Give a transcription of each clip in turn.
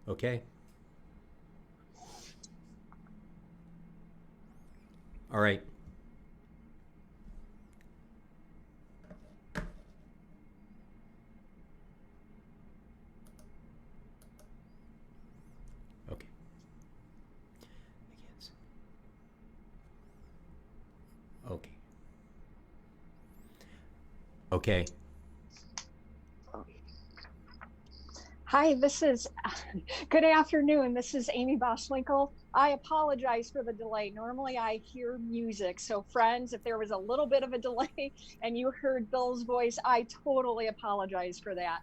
Okay. All right. Okay. I can't see. Okay. Okay. Hi, this is good afternoon. This is Amiee Boswinkle. I apologize for the delay. Normally I hear music. So, friends, if there was a little bit of a delay and you heard Bill's voice, I totally apologize for that.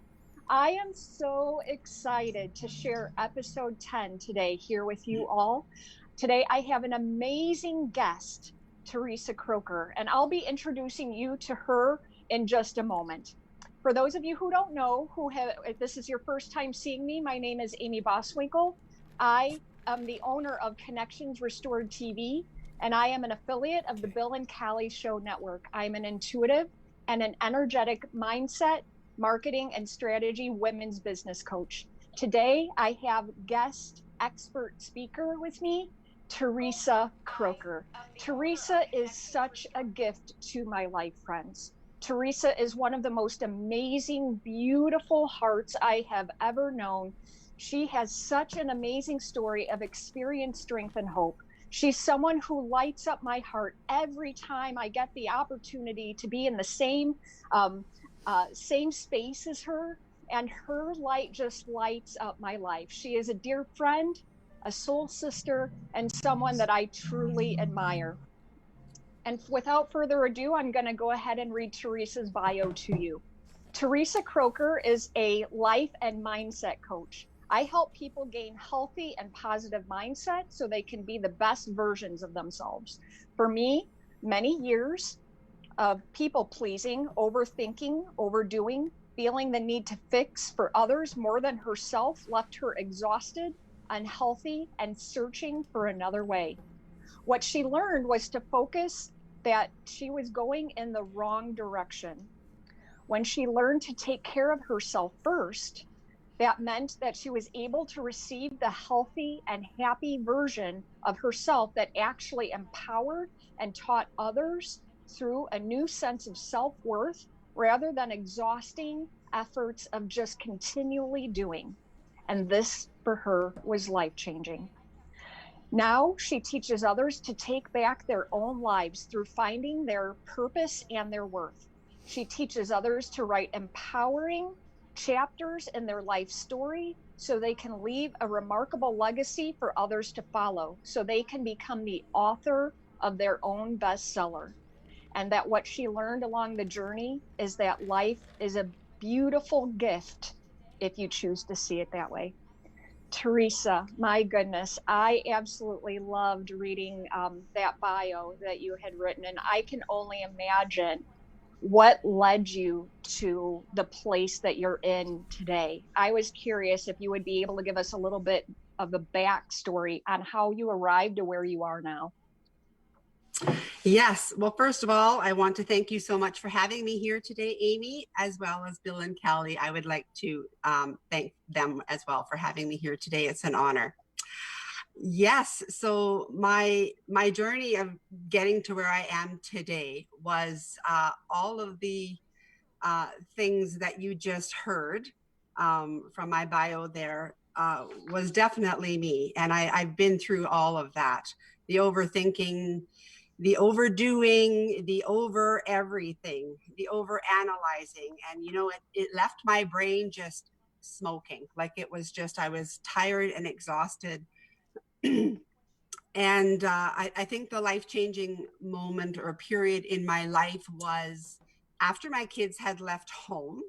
I am so excited to share episode 10 today here with you all. Today, I have an amazing guest, Theresa Kroeker, and I'll be introducing you to her in just a moment. For those of you who don't know, if this is your first time seeing me, my name is Amiee Boswinkle. I am the owner of Connections Restored TV, and I am an affiliate of the Okay. Bill and Callie Show Network. I'm an intuitive and an energetic mindset, marketing, and strategy women's business coach. Today, I have guest expert speaker with me, Theresa Kroeker. Theresa is such a gift to my life, friends. Theresa is one of the most amazing, beautiful hearts I have ever known. She has such an amazing story of experience, strength, and hope. She's someone who lights up my heart every time I get the opportunity to be in the um, same space as her, and her light just lights up my life. She is a dear friend, a soul sister, and someone that I truly admire. And without further ado, I'm going to go ahead and read Theresa's bio to you. Theresa Kroeker is a life and mindset coach. I help people gain healthy and positive mindset so they can be the best versions of themselves. For me, many years of people pleasing, overthinking, overdoing, feeling the need to fix for others more than herself left her exhausted, unhealthy, and searching for another way. What she learned was to focus that she was going in the wrong direction. When she learned to take care of herself first, that meant that she was able to receive the healthy and happy version of herself that actually empowered and taught others through a new sense of self worth rather than exhausting efforts of just continually doing. And this for her was life changing. Now she teaches others to take back their own lives through finding their purpose and their worth. She teaches others to write empowering chapters in their life story so they can leave a remarkable legacy for others to follow, so they can become the author of their own bestseller. And that what she learned along the journey is that life is a beautiful gift if you choose to see it that way. Theresa, my goodness, I absolutely loved reading that bio that you had written, and I can only imagine what led you to the place that you're in today. I was curious if you would be able to give us a little bit of the backstory on how you arrived to where you are now. Yes. Well, first of all, I want to thank you so much for having me here today, Amiee, as well as Bill and Callie. I would like to thank them as well for having me here today. It's an honor. Yes. So my journey of getting to where I am today was all of the things that you just heard from my bio there was definitely me. And I've been through all of that. The overthinking, the overdoing, the over everything, the over analyzing. And, it left my brain just smoking. Like it was just, I was tired and exhausted. And I think the life changing moment or period in my life was after my kids had left home.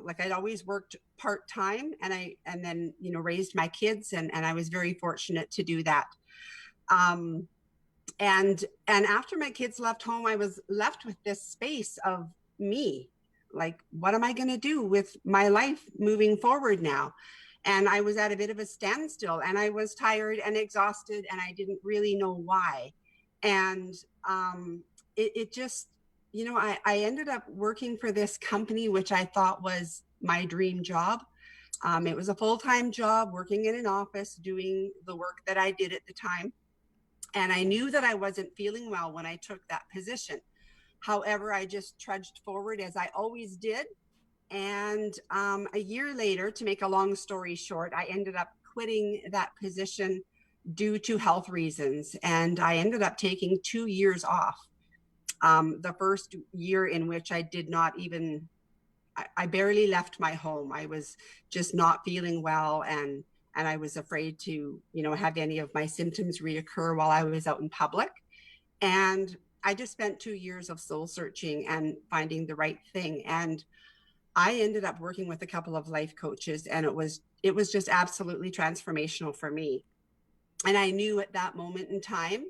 Like I'd always worked part time, and then raised my kids, and I was very fortunate to do that. Um, and after my kids left home, I was left with this space of me. Like, what am I going to do with my life moving forward now? And I was at a bit of a standstill, and I was tired and exhausted, and I didn't really know why. And it just, I ended up working for this company, which I thought was my dream job. It was a full-time job, working in an office, doing the work that I did at the time. And I knew that I wasn't feeling well when I took that position. However, I just trudged forward as I always did. And a year later, to make a long story short, I ended up quitting that position due to health reasons. And I ended up taking 2 years off. The first year in which I did not even, I barely left my home. I was just not feeling well, and I was afraid to, have any of my symptoms reoccur while I was out in public. And I just spent 2 years of soul searching and finding the right thing. And I ended up working with a couple of life coaches, and it was just absolutely transformational for me. And I knew at that moment in time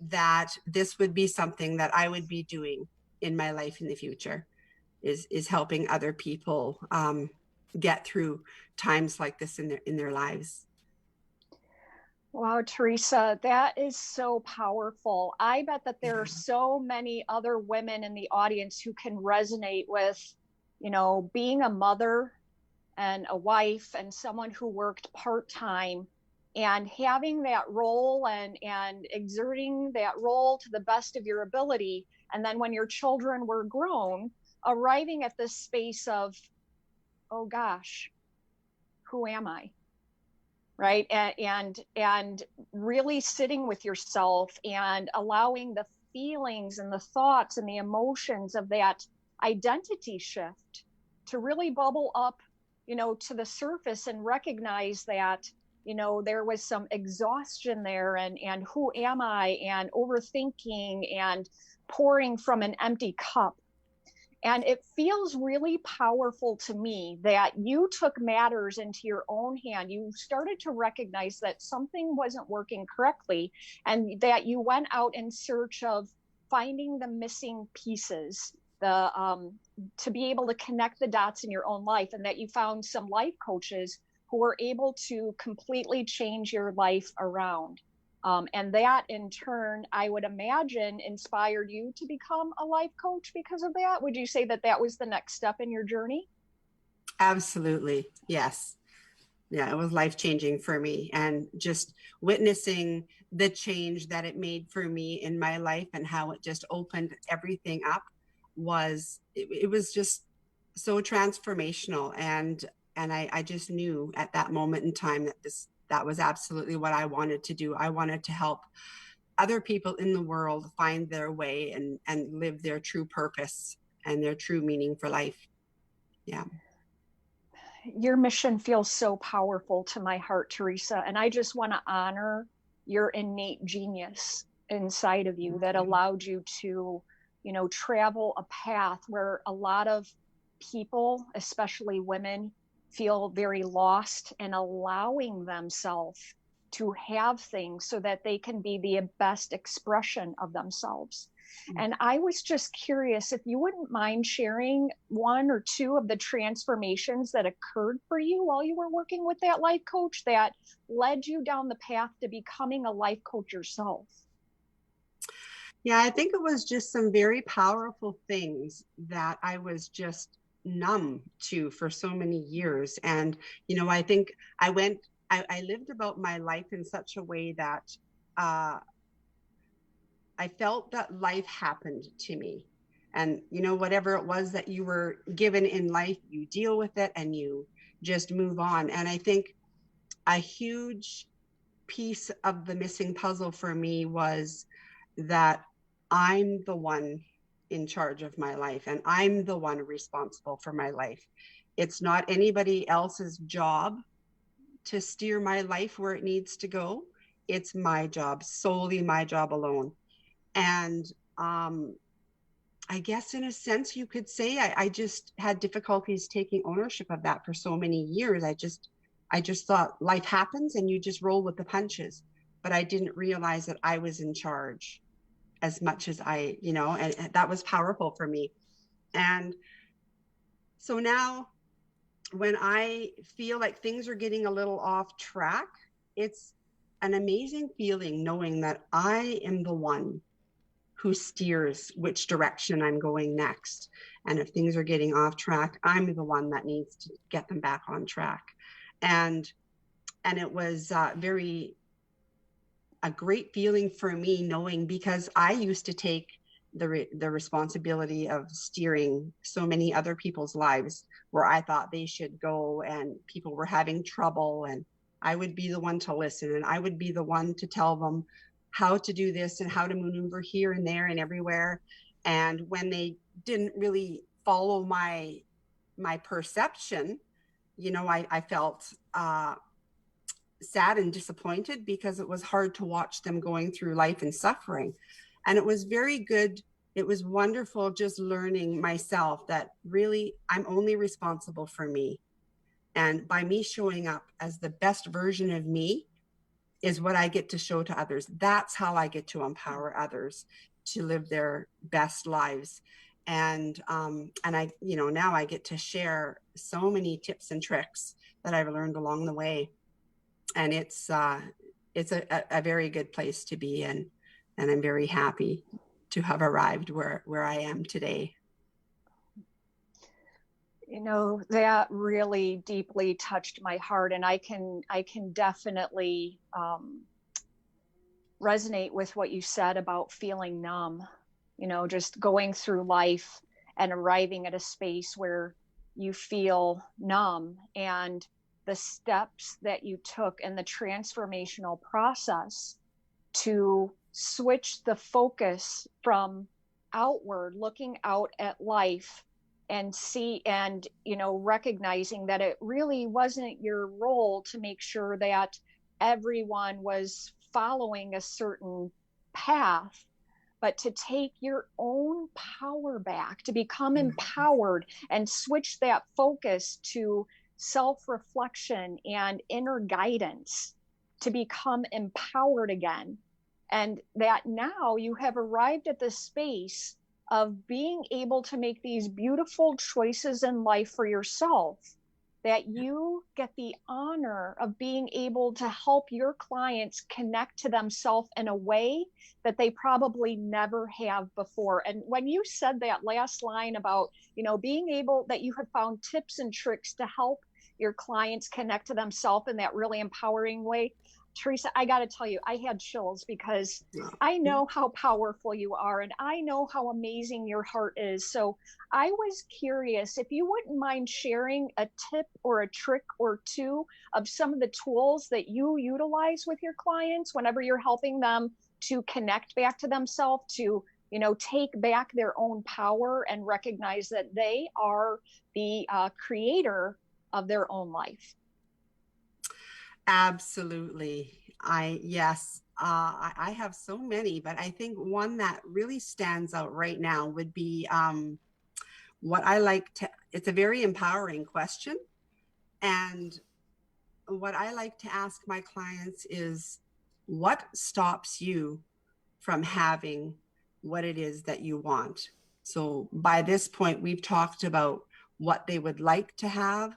that this would be something that I would be doing in my life in the future, is helping other people get through times like this in their lives. Wow, Theresa, that is so powerful. I bet that there are so many other women in the audience who can resonate with, being a mother and a wife and someone who worked part-time and having that role and exerting that role to the best of your ability. And then when your children were grown, arriving at this space of, oh gosh, who am I? Right. And really sitting with yourself and allowing the feelings and the thoughts and the emotions of that identity shift to really bubble up, to the surface, and recognize that, there was some exhaustion there, and who am I, and overthinking and pouring from an empty cup. And it feels really powerful to me that you took matters into your own hand. You started to recognize that something wasn't working correctly, and that you went out in search of finding the missing pieces, to be able to connect the dots in your own life, and that you found some life coaches who were able to completely change your life around. And that in turn, I would imagine, inspired you to become a life coach because of that. Would you say that that was the next step in your journey? Absolutely. Yes. Yeah, it was life-changing for me. And just witnessing the change that it made for me in my life and how it just opened everything up it was just so transformational. And I just knew at that moment in time that was absolutely what I wanted to do. I wanted to help other people in the world find their way and live their true purpose and their true meaning for life. Yeah. Your mission feels so powerful to my heart, Theresa. And I just want to honor your innate genius inside of you that allowed you to, travel a path where a lot of people, especially women, feel very lost, and allowing themselves to have things so that they can be the best expression of themselves. And I was just curious if you wouldn't mind sharing one or two of the transformations that occurred for you while you were working with that life coach that led you down the path to becoming a life coach yourself. Yeah, I think it was just some very powerful things that I was just numb to for so many years. And, I think I lived about my life in such a way that I felt that life happened to me. And, whatever it was that you were given in life, you deal with it and you just move on. And I think a huge piece of the missing puzzle for me was that I'm the one in charge of my life, and I'm the one responsible for my life. It's not anybody else's job to steer my life where it needs to go. It's my job, solely my job alone. And I guess in a sense you could say I just had difficulties taking ownership of that for so many years. I just thought life happens and you just roll with the punches. But I didn't realize that I was in charge as much as and that was powerful for me. And so now when I feel like things are getting a little off track, it's an amazing feeling knowing that I am the one who steers which direction I'm going next. And if things are getting off track, I'm the one that needs to get them back on track. And it was a great feeling for me, knowing, because I used to take the responsibility of steering so many other people's lives where I thought they should go, and people were having trouble, and I would be the one to listen, and I would be the one to tell them how to do this and how to maneuver here and there and everywhere. And when they didn't really follow my perception, I felt sad and disappointed, because it was hard to watch them going through life and suffering. And it was very good. It was wonderful just learning myself that really I'm only responsible for me. And by me showing up as the best version of me is what I get to show to others. That's how I get to empower others to live their best lives. And I, now I get to share so many tips and tricks that I've learned along the way. And it's a very good place to be in. And I'm very happy to have arrived where I am today. That really deeply touched my heart, and I can definitely resonate with what you said about feeling numb, just going through life and arriving at a space where you feel numb, and the steps that you took in the transformational process to switch the focus from outward, looking out at life, and recognizing that it really wasn't your role to make sure that everyone was following a certain path, but to take your own power back, to become empowered, and switch that focus to self-reflection and inner guidance, to become empowered again. And that now you have arrived at this space of being able to make these beautiful choices in life for yourself, that you get the honor of being able to help your clients connect to themselves in a way that they probably never have before. And when you said that last line about, being able, that you have found tips and tricks to help your clients connect to themselves in that really empowering way, Theresa, I got to tell you, I had chills, because I know how powerful you are, and I know how amazing your heart is. So I was curious if you wouldn't mind sharing a tip or a trick or two of some of the tools that you utilize with your clients whenever you're helping them to connect back to themselves, to take back their own power and recognize that they are the creator of their own life. Absolutely. I have so many, but I think one that really stands out right now would be what I like to, it's a very empowering question. And what I like to ask my clients is, what stops you from having what it is that you want? So by this point, we've talked about what they would like to have.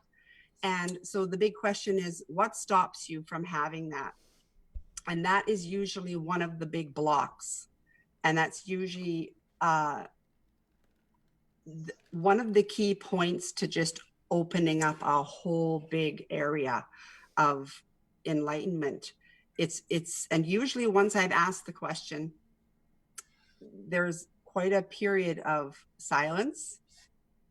And so the big question is, what stops you from having that? And that is usually one of the big blocks. And that's usually one of the key points to just opening up a whole big area of enlightenment. And usually once I've asked the question, there's quite a period of silence,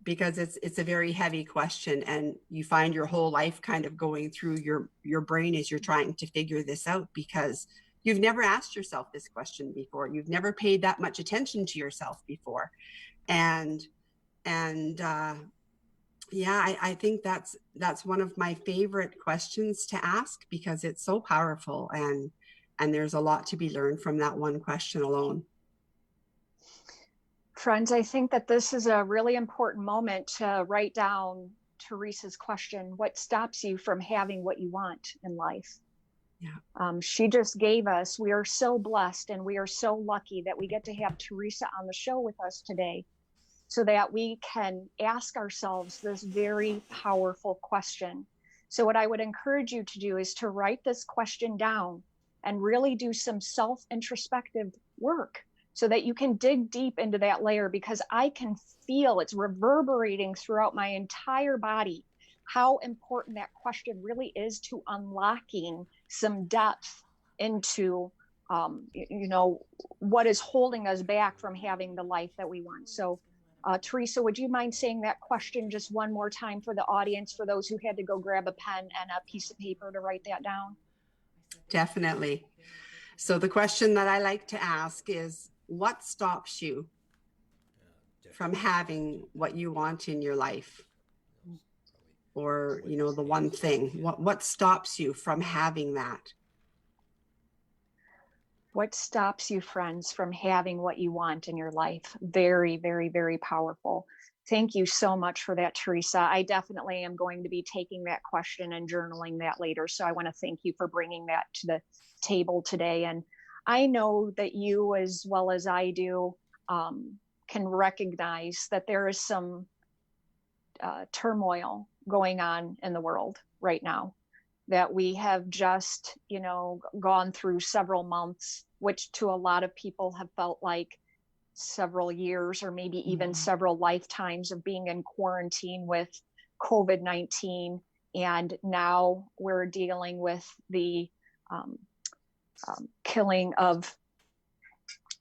because it's a very heavy question, and you find your whole life kind of going through your brain as you're trying to figure this out, because you've never asked yourself this question before. You've never paid that much attention to yourself before. And I think that's one of my favorite questions to ask, because it's so powerful, and there's a lot to be learned from that one question alone. Friends, I think that this is a really important moment to write down Theresa's question: what stops you from having what you want in life? Yeah. She just gave us, we are so blessed and we are so lucky that we get to have Theresa on the show with us today, so that we can ask ourselves this very powerful question. So what I would encourage you to do is to write this question down and really do some self-introspective work so that you can dig deep into that layer, because I can feel it's reverberating throughout my entire body how important that question really is to unlocking some depth into what is holding us back from having the life that we want. So Theresa, would you mind saying that question just one more time for the audience, for those who had to go grab a pen and a piece of paper to write that down? Definitely. So the question that I like to ask is, what stops you from having what you want in your life? Or, the one thing, what stops you from having that? What stops you, friends, from having what you want in your life? Very, very, very powerful. Thank you so much for that, Theresa. I definitely am going to be taking that question and journaling that later. So I want to thank you for bringing that to the table today. And I know that you, as well as I do, can recognize that there is some turmoil going on in the world right now, that we have just, gone through several months, which to a lot of people have felt like several years or maybe even several lifetimes of being in quarantine with COVID-19. And now we're dealing with the killing of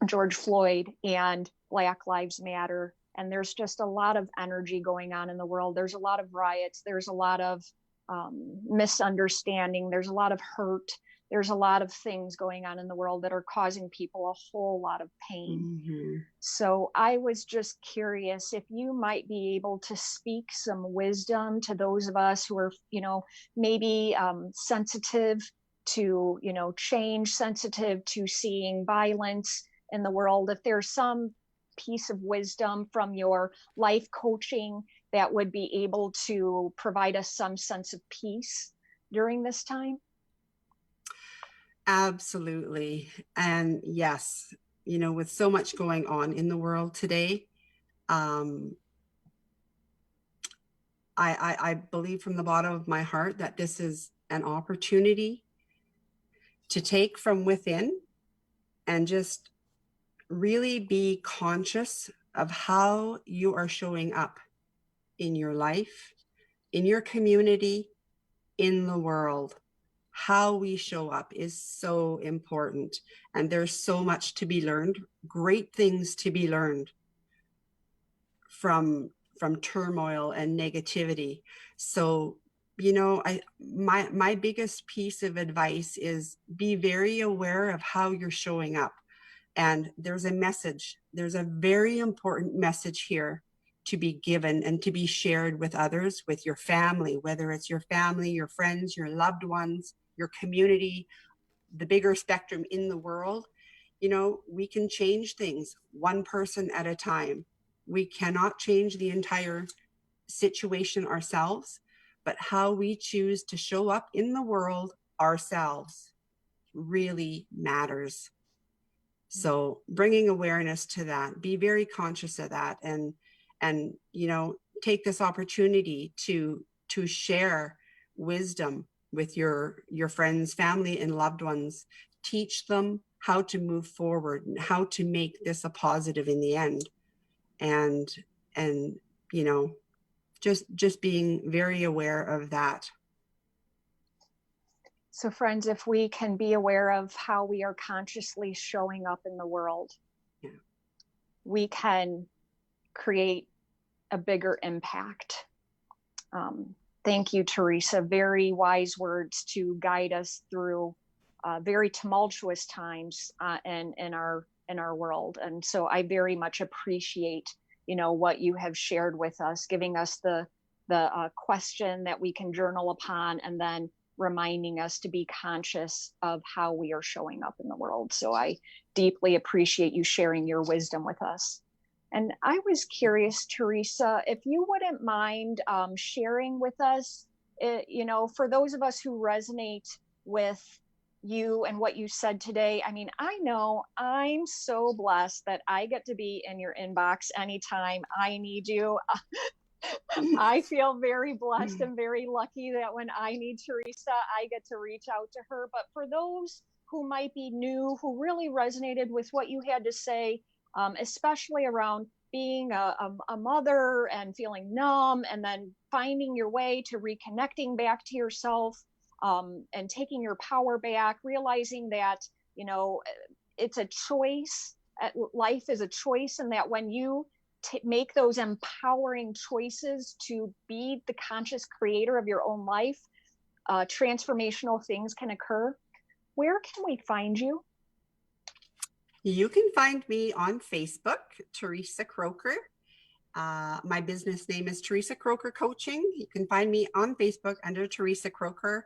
George Floyd and Black Lives Matter. And there's just a lot of energy going on in the world. There's a lot of riots. There's a lot of misunderstanding. There's a lot of hurt. There's a lot of things going on in the world that are causing people a whole lot of pain. So I was just curious if you might be able to speak some wisdom to those of us who are, maybe sensitive to, change, sensitive to seeing violence in the world. If there's some piece of wisdom from your life coaching that would be able to provide us some sense of peace during this time? Absolutely. And yes, with so much going on in the world today, I believe from the bottom of my heart that this is an opportunity to take from within and just really be conscious of how you are showing up in your life, in your community, in the world. How we show up is so important. And there's so much to be learned, great things to be learned from turmoil and negativity. So, my biggest piece of advice is be very aware of how you're showing up. And there's a very important message here to be given and to be shared with others, with your family, whether it's your family, your friends, your loved ones, your community, the bigger spectrum in the world. We can change things one person at a time. We cannot change the entire situation ourselves, but how we choose to show up in the world ourselves really matters. So bringing awareness to that, be very conscious of that, and take this opportunity to share wisdom with your friends, family, and loved ones. Teach them how to move forward and how to make this a positive in the end. And just being very aware of that. So friends, if we can be aware of how we are consciously showing up in the world, we can create a bigger impact. Thank you, Theresa. Very wise words to guide us through very tumultuous times in our world. And so I very much appreciate, what you have shared with us, giving us the question that we can journal upon, and then reminding us to be conscious of how we are showing up in the world. So I deeply appreciate you sharing your wisdom with us. And I was curious, Theresa, if you wouldn't mind sharing with us, for those of us who resonate with you and what you said today. I mean, I know I'm so blessed that I get to be in your inbox anytime I need you. I feel very blessed and very lucky that when I need Theresa, I get to reach out to her. But for those who might be new, who really resonated with what you had to say, especially around being a mother and feeling numb, and then finding your way to reconnecting back to yourself, and taking your power back, realizing that, it's a choice. Life is a choice, and that when you make those empowering choices to be the conscious creator of your own life, transformational things can occur. Where can we find you? You can find me on Facebook, Theresa Kroeker. My business name is Theresa Kroeker Coaching. You can find me on Facebook under Theresa Kroeker.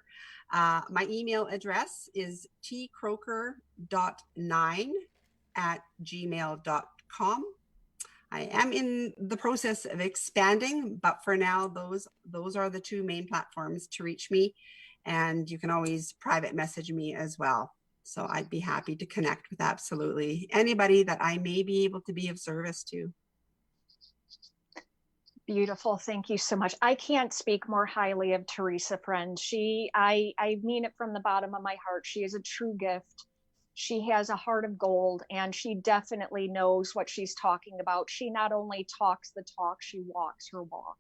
My email address is tkroeker.9@gmail.com. I am in the process of expanding, but for now, those are the two main platforms to reach me. And you can always private message me as well. So I'd be happy to connect with absolutely anybody that I may be able to be of service to. Beautiful. Thank you so much. I can't speak more highly of Theresa, friend. I mean it from the bottom of my heart. She is a true gift. She has a heart of gold, and she definitely knows what she's talking about. She not only talks the talk, she walks her walk.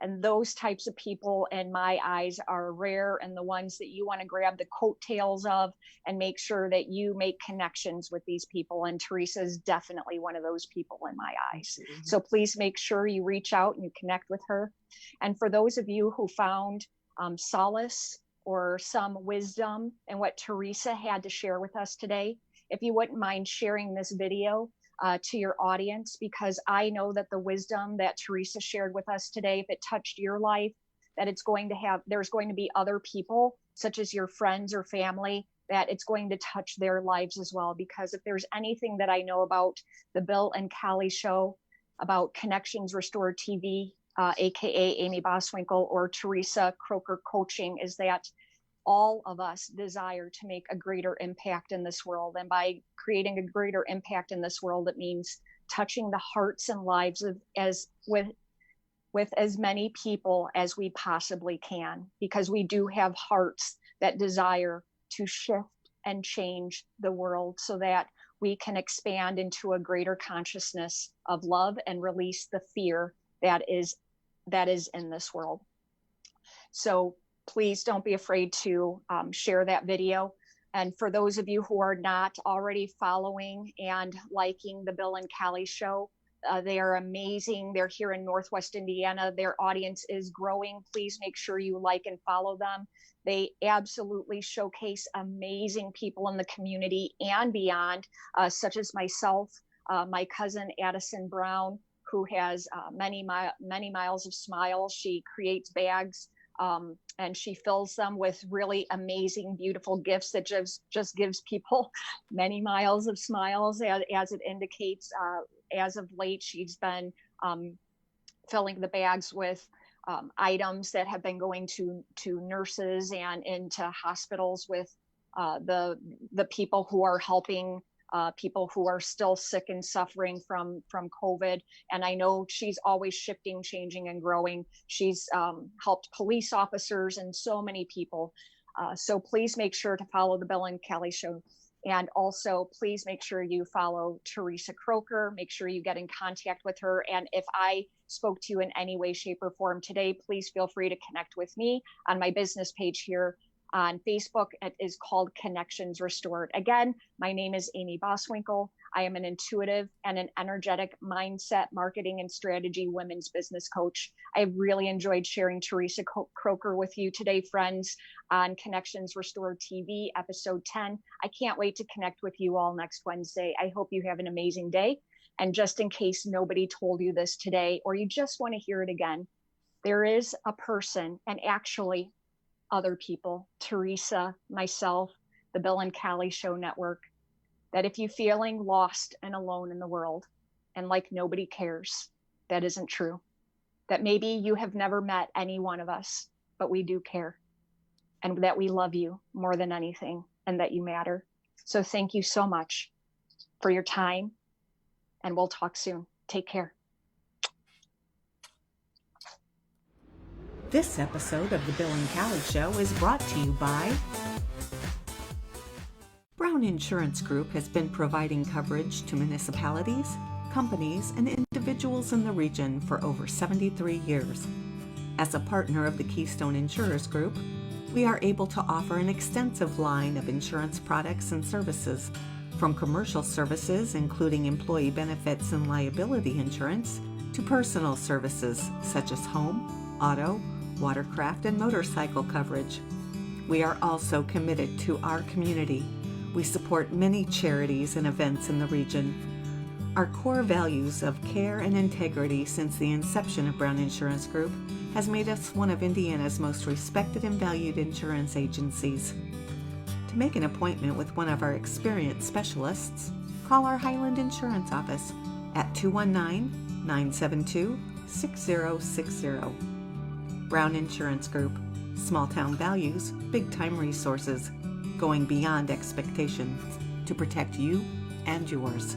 And those types of people, in my eyes, are rare, and the ones that you want to grab the coattails of and make sure that you make connections with these people. And Theresa is definitely one of those people in my eyes. Mm-hmm. So please make sure you reach out and you connect with her. And for those of you who found solace or some wisdom in what Theresa had to share with us today, if you wouldn't mind sharing this video to your audience, because I know that the wisdom that Theresa shared with us today, if it touched your life, that there's going to be other people, such as your friends or family, that it's going to touch their lives as well. Because if there's anything that I know about the Bill and Callie show, about Connections Restored TV, aka Amiee Boswinkle, or Theresa Kroeker Coaching, is that all of us desire to make a greater impact in this world. And by creating a greater impact in this world, it means touching the hearts and lives of with as many people as we possibly can, because we do have hearts that desire to shift and change the world so that we can expand into a greater consciousness of love and release the fear that is in this world. So please don't be afraid to share that video. And for those of you who are not already following and liking the Bill and Callie show, they are amazing. They're here in Northwest Indiana. Their audience is growing. Please make sure you like and follow them. They absolutely showcase amazing people in the community and beyond, such as myself, my cousin Addison Brown, who has many miles of smiles. She creates bags and she fills them with really amazing, beautiful gifts that just gives people many miles of smiles, as it indicates. As of late, she's been filling the bags with items that have been going to nurses and into hospitals with the people who are helping people who are still sick and suffering from COVID. And I know she's always shifting, changing, and growing. She's helped police officers and so many people. So please make sure to follow the Bill and Callie show. And also, please make sure you follow Theresa Kroeker. Make sure you get in contact with her. And if I spoke to you in any way, shape, or form today, please feel free to connect with me on my business page here on Facebook. It is called Connections Restored. Again, my name is Amiee Boswinkle. I am an intuitive and an energetic mindset, marketing, and strategy women's business coach. I really enjoyed sharing Theresa Kroeker with you today, friends, on Connections Restored TV, episode 10. I can't wait to connect with you all next Wednesday. I hope you have an amazing day. And just in case nobody told you this today, or you just want to hear it again, there is a person, and actually other people, Theresa, myself, the Bill and Callie Show Network, that if you're feeling lost and alone in the world and like nobody cares, that isn't true. That maybe you have never met any one of us, but we do care, and that we love you more than anything, and that you matter. So thank you so much for your time, and we'll talk soon. Take care. This episode of The Bill and Callie Show is brought to you by Brown Insurance Group has been providing coverage to municipalities, companies, and individuals in the region for over 73 years. As a partner of the Keystone Insurers Group, we are able to offer an extensive line of insurance products and services, from commercial services including employee benefits and liability insurance, to personal services such as home, auto, watercraft, and motorcycle coverage. We are also committed to our community. We support many charities and events in the region. Our core values of care and integrity since the inception of Brown Insurance Group has made us one of Indiana's most respected and valued insurance agencies. To make an appointment with one of our experienced specialists, call our Highland Insurance office at 219-972-6060. Brown Insurance Group. Small town values, big time resources, going beyond expectations to protect you and yours.